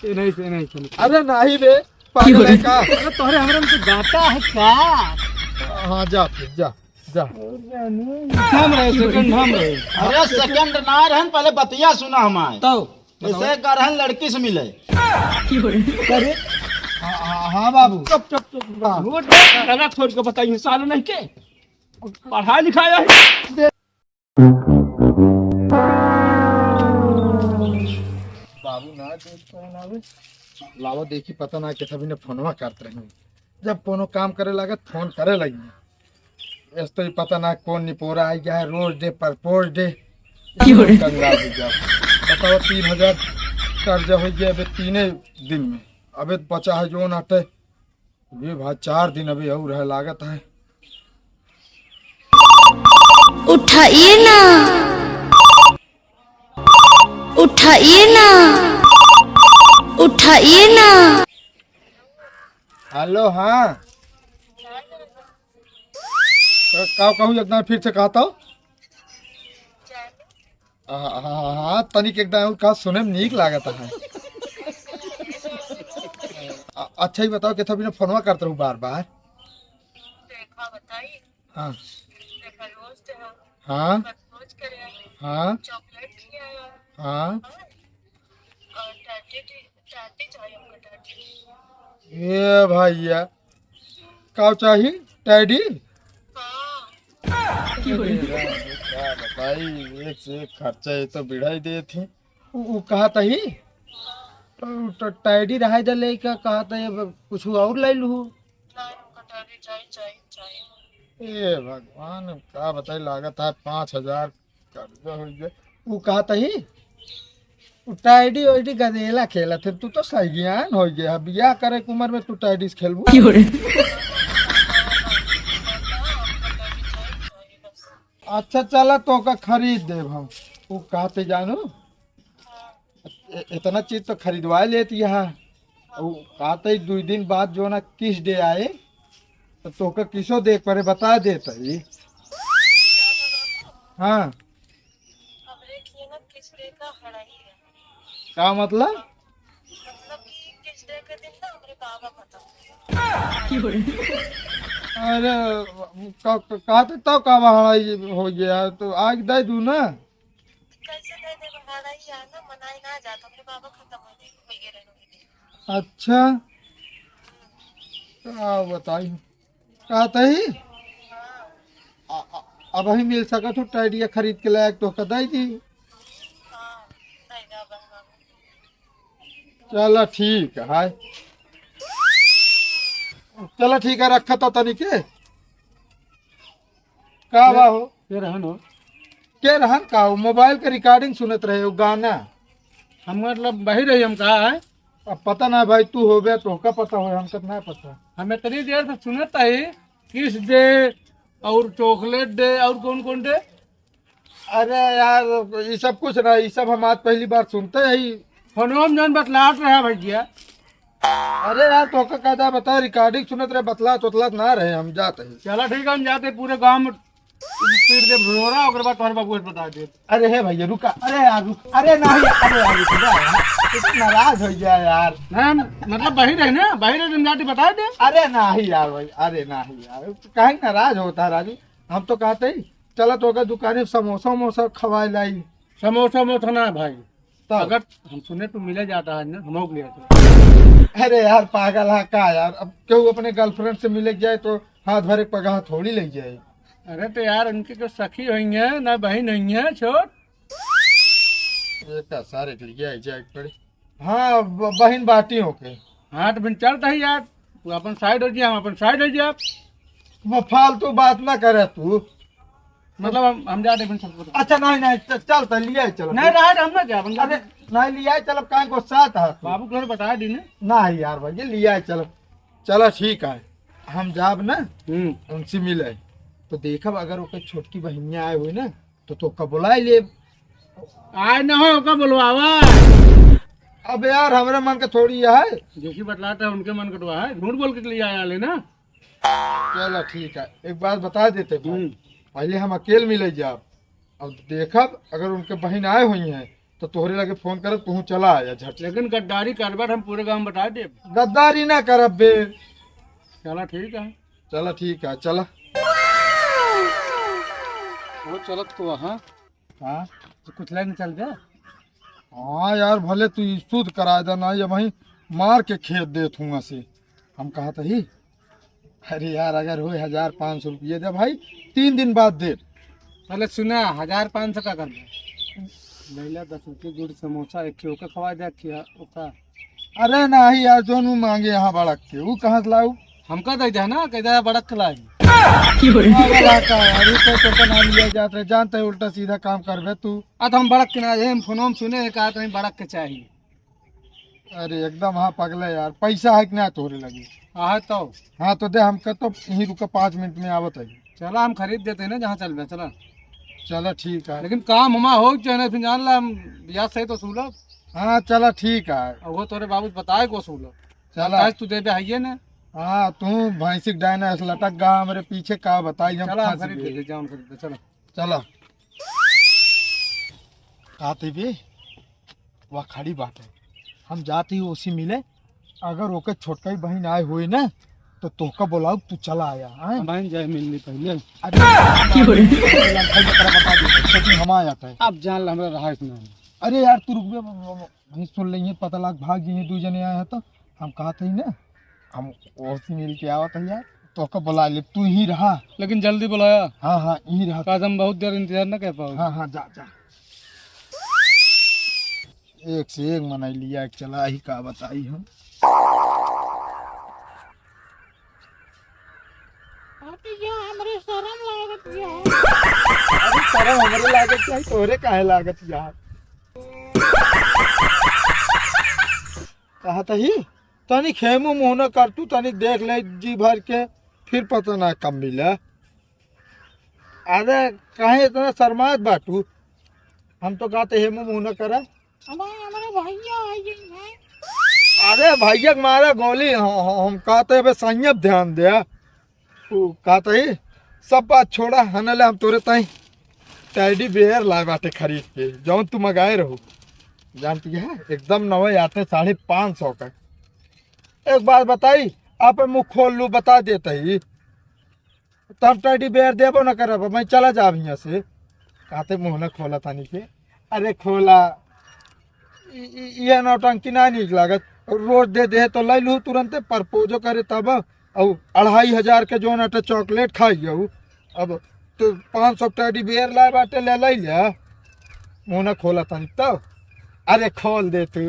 नहीं से नहीं चल। अरे नहीं बे पागल है का। अरे तोहरे हमरा में तो जाता है क्या? हाँ जा फिर जा जा। हम रहे सेकंड हम रहे। अरे सेकंड ना रहन, पहले बतिया सुना हमारे। तो ऐसे करहन लड़की से मिले। करे हाँ बाबू। चुप चुप चुप। रोड गला छोड़ के बताइए साल नहीं के पढ़ाई लिखाई है। बाबू ना देख ना बे लावा देखी पता ना के सभी ने फोनवा करते रहे। जब कोनो काम करे लगे फोन करे लगी। ऐसे तो ही पता ना कौन निपोरा आई गया है रोज डे परपोज डे। बताओ 3000 कर्जा हो गया अभी 3 दिन में। अबे बचा है जो नाटे ये भाई 4 दिन अभी और है लागत है। उठाइए ना, उठाइए ना, उठाइए ना। हेलो हाँ का कहूँ एकदम फिर से कहता हूँ। हाँ तनिक एकदम का सुने में नीक लागत है। अच्छा ही बताओ कि तभी फोनवा करते रहूँ बार बार। हाँ हाँ हाँ हाँ ये भैया का चाहिए टैडी? क्या बताई एक से एक खर्चा ये तो बिढ़ाई दे थे। वो कहा था ही तो टैडी रहा दे का कहा था ये कुछ और ले लू। ए भगवान का बताई लागत है 5000 कर्जा हो गया। वो कहा था ही टैडी वैडी गदेला खेला थे। तू तो सही ज्ञान हो गया बियाह करे के उम्र में तू टैडी से खेलबू। अच्छा चला तो का खरीद देव हम। वो कहते जानू इतना चीज तो खरीदवा लेती है। कहते 2 दिन बाद जो ना किस डे आए तो का किसो देख पड़े बता देता ही। हाँ क्या मतलब? अरे कहते तो का हो गया तो आज दे दू ना। अच्छा क्या बताई कहते ही अब ही मिल सका तो टाइडिया खरीद के लायक तो कदाई दी। चलो ठीक है हाय। चलो ठीक है रखा तो तनिके का बा हो के रहन हो के रहन का हो मोबाइल के रिकॉर्डिंग सुनत रहे हो गाना। हम मतलब बही रही हम कहा है। अब पता ना भाई तू हो गया तो का पता हो हमको ना पता। हमें तरी देर से सुनता है किस डे और चॉकलेट डे और कौन कौन डे। अरे यार ये सब कुछ ना ये सब हम आज पहली बार सुनते हैं ही। फोनों में जन बतलाट रहा भैया। अरे यार तो का कहता बता रिकॉर्डिंग सुनत रहे बतला तोतलात ना रहे हम जाते हैं। चलो ठीक है हम जाते पूरे गांव में पीट दे भरोरा और बाद तुम्हारे बाबू बता दे। अरे है भैया रुका। अरे यार रुक अरे नहीं अरे यार रुक नाराज हो गया यार। नहीं मतलब बही रहे ना बही रहे तुम जाते बता दे। अरे नहीं यार भाई अरे नहीं यार कहीं नाराज होता राजू। हम तो कहते ही चला तो अगर दुकान समोसा वमोसा खवाए लाई। समोसा वमोसा ना भाई तो अगर हम सुने तो मिले जाता है ना हम ले आते। अरे यार पागल है का यार। अब क्यों अपने गर्लफ्रेंड से मिले जाए तो हाथ भरे पगाह थोड़ी ले जाए। अरे तो यार उनकी तो सखी होंगे ना बहन नहीं है छोट। एक सारे लिए जाए पड़े। हाँ बहन बाटी होके। हाँ तो फिर चलता है यार तू अपन साइड हो जाए हम अपन साइड हो जाए। वो फालतू बात ना करे तू। मतलब हम जाते फिर सबको। अच्छा नहीं नहीं चल तो लिया चलो। नहीं रहा हम ना क्या अपन अरे नहीं लिया चलो कहीं को साथ है तू। बाबू को बता दी ना। नहीं यार भैया लिया चलो। चलो ठीक है हम जाब ना उनसे मिले तो देखब अगर वो छोटकी बहनिया आए हुई ना तो का बुला ले। आए ना हो का बोलवावा। अब यार हमारे मन का थोड़ी है जैसी बतलाता है उनके मन कटवा है झूठ बोल के लिए आया लेना। चलो ठीक है एक बात बता देते भाई। पहले हम अकेले मिले जाब अब देखब अगर उनके बहन आए हुई हैं तो तोहरे लगे फोन कर तू चला आया झट। लेकिन गद्दारी करबट हम पूरे गांव में बता दे। गद्दारी ना करब बे। चला ठीक है। चला ठीक है चला। वो चलत तो हाँ हाँ तो कुछ लाइन चल जा। हाँ यार भले तू शुद्ध करा देना ये वहीं मार के खेत दे थूआ से। हम कहा था ही अरे यार अगर हो 1500 रुपये दे भाई 3 दिन बाद दे। पहले सुना 1500 का कर दे। महिला 10 रुपये गुड़ समोसा एक के ओके खवा दे किया ओका। अरे नहीं यार जो नू मांगे यहाँ बड़क के वो कहाँ से लाऊ। हमका दे दे ना कह दे बड़क लाई। नाम लिया जाता है जानते है उल्टा सीधा काम करबे तू। तो हम बड़क के ना हम फोनो में सुने कहा तो बड़क के चाहिए। अरे एकदम हाँ पगले यार पैसा है कि ना तोरे लगे। हाँ तो हाँ तो दे हमका तो यहीं रुका 5 मिनट में आवत है। चला हम खरीद देते हैं ना जहाँ चल चला। चला ठीक है। लेकिन काम हमारा हो चाहे फिर जान ला हम ब्याज सही तो सूलब। हाँ चला ठीक है। और वो तोरे बाबू से बताए को सूलब। चला तू दे है ना। हाँ तू भैंसी डायना ऐसा लटक गा हमारे पीछे का बताई हम चला हम फंस खरीद गए। देते जाम खरीद दे चलो। चला आते भी वह खड़ी बात है हम जाते ही उसी मिले। अगर ओके छोटका ही बहन आए हुए ना तो तोका बोलाऊ तू चला आया। बहन जाए मिलनी पहले। बता दे हम आ जाता है। अब जान ला हमरा रहा इतना। अरे यार तू रुक भी सुन लेंगे पता लाग भाग गए 2 जने आए हैं तो हम कहा थे ना हम उसी मिल के आवत है यार तो का बुला ले तू ही रहा। लेकिन जल्दी बुलाया। हाँ हाँ यही रहा। काज हम बहुत देर इंतजार न कर पाओ। हाँ हाँ जा जा। एक से एक मनाई लिया चला ही का बताई हम। शर्म हमारे लागत क्या तोरे काहे लागत यार। कहा था ही तनी खेमू मुँह न कर तू तनी देख ले जी भर के फिर पता ना कब मिला। अरे कहे इतना शर्मात बाटू हम तो कहते हेमू मुँह न करा। अरे भैया मारा गोली हम कहते अब संयम ध्यान दे। तू कहते ही सब बात छोड़ा हनले हम तोरे ताई टेडी बेयर लाए बाटे खरीद के जौन तू मंगाए रहो जानती है एकदम नवे आते 550 का। एक बात बताई आप मुँह खोल लू बता देते ही तब टेडी बेयर देबो न करब मैं चला जाब यहाँ से। कहते मुँह न खोला तानी के। अरे खोला ये नौटंकी ना नीक लागत रोज दे दे तो लै लू तुरंत प्रपोजो करे तब और 2500 के जो नटे चॉकलेट खाई अब तो 500 टेडी बेयर लाए बाटे ले लै लिया मुँह न खोला तानी तब। अरे खोल दे तू।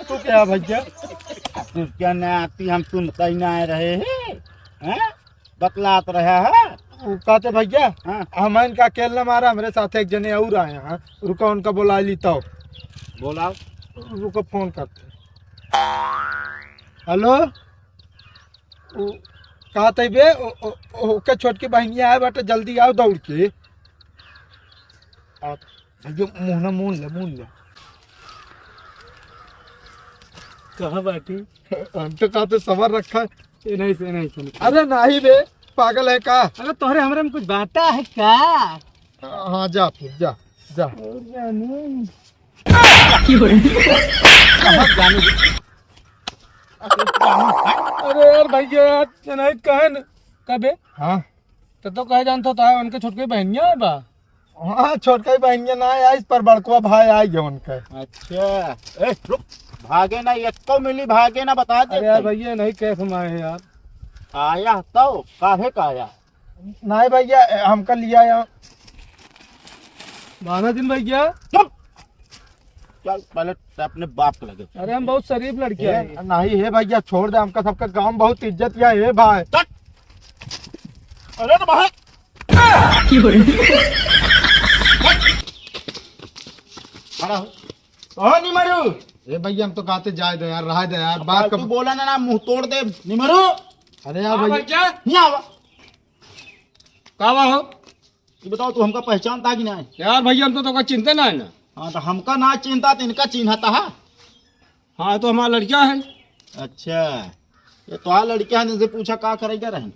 तू क्या भैया तू क्या न आती हम सुनते ही ना रहे हैं बतलात रहा है। वो कहते भैया हाँ। हम इनका अकेला मारा हमारे साथ एक जने और आए हैं रुको उनका बुला ली तो बोला रुको फोन करते। हेलो कहते बे ओके छोटकी बहनिया आए बाटे जल्दी आओ दौड़ के। भैया मुँह न मून ले कहाँ बैठी। हम तो कहते सबर रखा है। ये नहीं से नहीं सुन। अरे नहीं बे पागल है का। अरे तोहरे हमरे में कुछ बाता है क्या। हाँ जा फिर जा जा। अरे यार भैया नहीं कहे न कबे। हाँ तो कहे जानता था उनके छोटके बहनिया है बा। हाँ छोटका बहनिया ना आई पर बड़कवा भाई आई है उनका। अच्छा ए रुक भागे ना एक को मिली भागे ना बता दे। अरे यार भैया नहीं कैसे माए यार। आया तो काहे का आया नहीं भैया हमका लिया है। माना दिन भैया चुप चल पहले अपने बाप को लगे। अरे हम बहुत शरीफ लड़के हैं। नहीं है भैया छोड़ दे हमका सबका गांव में बहुत इज्जत या है भाई। अरे तो भाई नहीं मरू ए भैया हम तो कहते जाए दे यार रहा दे यार बात तू बोला ना मुंह तोड़ दे नहीं मरू। अरे यार भैया नहीं आवा कावा हो ये बताओ तू हमका पहचानता कि नहीं। यार भैया हम तो कोई चिंता ना है ना। हाँ तो हमका ना चिंता तो इनका चिन्हता है। हाँ तो हमारा लड़किया है। अच्छा ये तो लड़किया ने से पूछा का करेगा रहे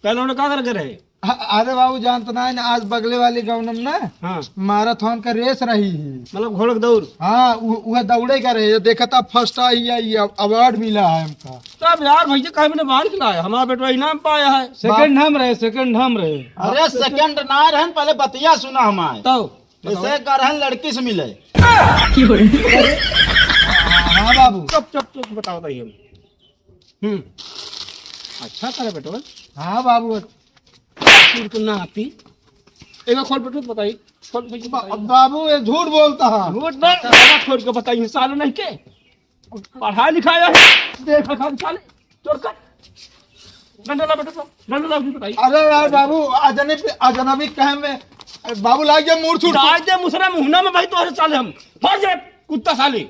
पहले उन्होंने क्या करके रहे। अरे बाबू जानते ना आज बगले वाली गवनम ना हाँ मैराथन का रेस रही है। मतलब घोड़क दौड़। हाँ वह दौड़े का रहे, देखा था फर्स्ट आई अवार्ड मिला है हमका। तब यार भैया कहीं मैंने बाहर खिलाया, हमारा बेटा इनाम पाया है। सेकंड हम रहे, सेकंड हम रहे। अरे सेकंड ना रहन, पहले बतिया सुना हमारे। तो ऐसे करहन लड़की से मिले। हाँ बाबू। चुप बताओ तो ये। अच्छा करे बेटो। हाँ बाबू। तो ना आती एक खोल बेटो बताइए। खोल बाबू ये झूठ बोलता है। झूठ बोल छोड़ के बताइए, साल नहीं के पढ़ाई लिखाया है, देखा खाली साले चोर कर डंडा बेटो डंडा बताइए। अरे यार बाबू अजनबी कहे में बाबू लाग गया मूड छूट। आज दे मुसरा मुहना में भाई तो साले हम भाग जाए कुत्ता साले।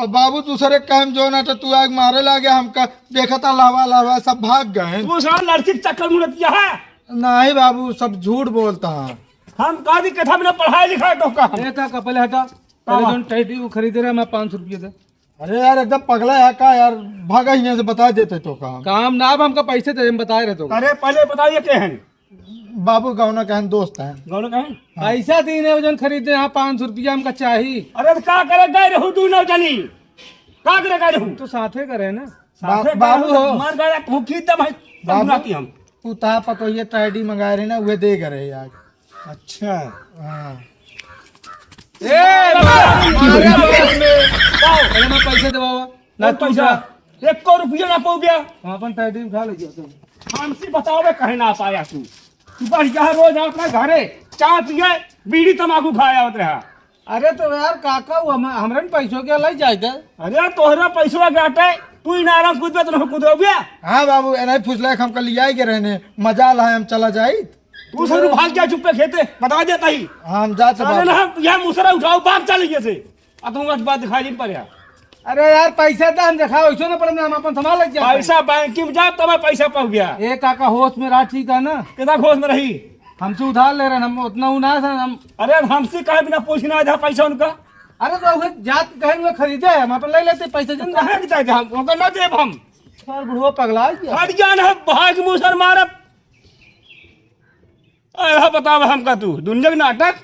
बाबू दूसरे कहम जो ना तो तू आग मारे लागे हमका, देखा था लावा सब भाग गए। वो साला लड़की के चक्कर में किया है। नहीं बाबू सब झूठ बोलता है। हम कहा कथा में पढ़ाई लिखाई तो का पहले हटा पहले जो टैटी वो खरीदे रहे मैं 500 रुपये दे। अरे यार एकदम पगला है का यार, भागा यहाँ से बता देते तो काम ना अब हमका पैसे थे हम बताए रहे तो। अरे पहले बताइए क्या है बाबू गौना कहन दोस्त है। गौना कहन पैसा दीने वजन खरीदे यहाँ 500 रुपया हमका चाहिए। अरे तो का करे गए रहू तू न जानी का करे गए रहू तो साथे करे ना बाबू हो मार गया भूखी दम है बाबू हम तू ता पतो ये टैडी मंगाए रहे ना वे दे करे आज। अच्छा हाँ मैं पैसे दबावा ना पैसा 1 रुपया ना पाऊ गया हम अपन टैडी उठा ले गया। हमसे बताओ कहे ना पाया तू बढ़िया रोज अपना घरे चाय पिए बीड़ी तमाकू खाया होते है। अरे तो यार काका हमारे पैसों के लाई जाए। अरे तोहरा पैसों गाटे तू इनारम कूद पे तो कूद हो गया। हाँ बाबू एना फुसला हम कल लिया के रहने मजा ला हम चला जाई। तू सर भाग जा चुप पे खेते बता देता ही हम जाते ना यह मुसरा उठाओ बाग चल से तुम बात दिखाई नहीं पड़े। अरे यार पैसा तो हम दिखाओ ऐसा ना पड़े हम अपन संभाल लग जाए। पैसा बैंक में जा तब पैसा पहुंच गया। ए काका होश में रहा ठीक है ना कितना होश में रही हमसे उधार ले रहे हम उतना ना हम। अरे हमसे कहे बिना पूछना था पैसा उनका। अरे तो जात कहेंगे खरीदे हम अपन ले लेते पैसे हम ना देव हम सर बुढ़वा पगला हट जान है भाग मुसर मारब। बताओ हमका तू दुनिया के नाटक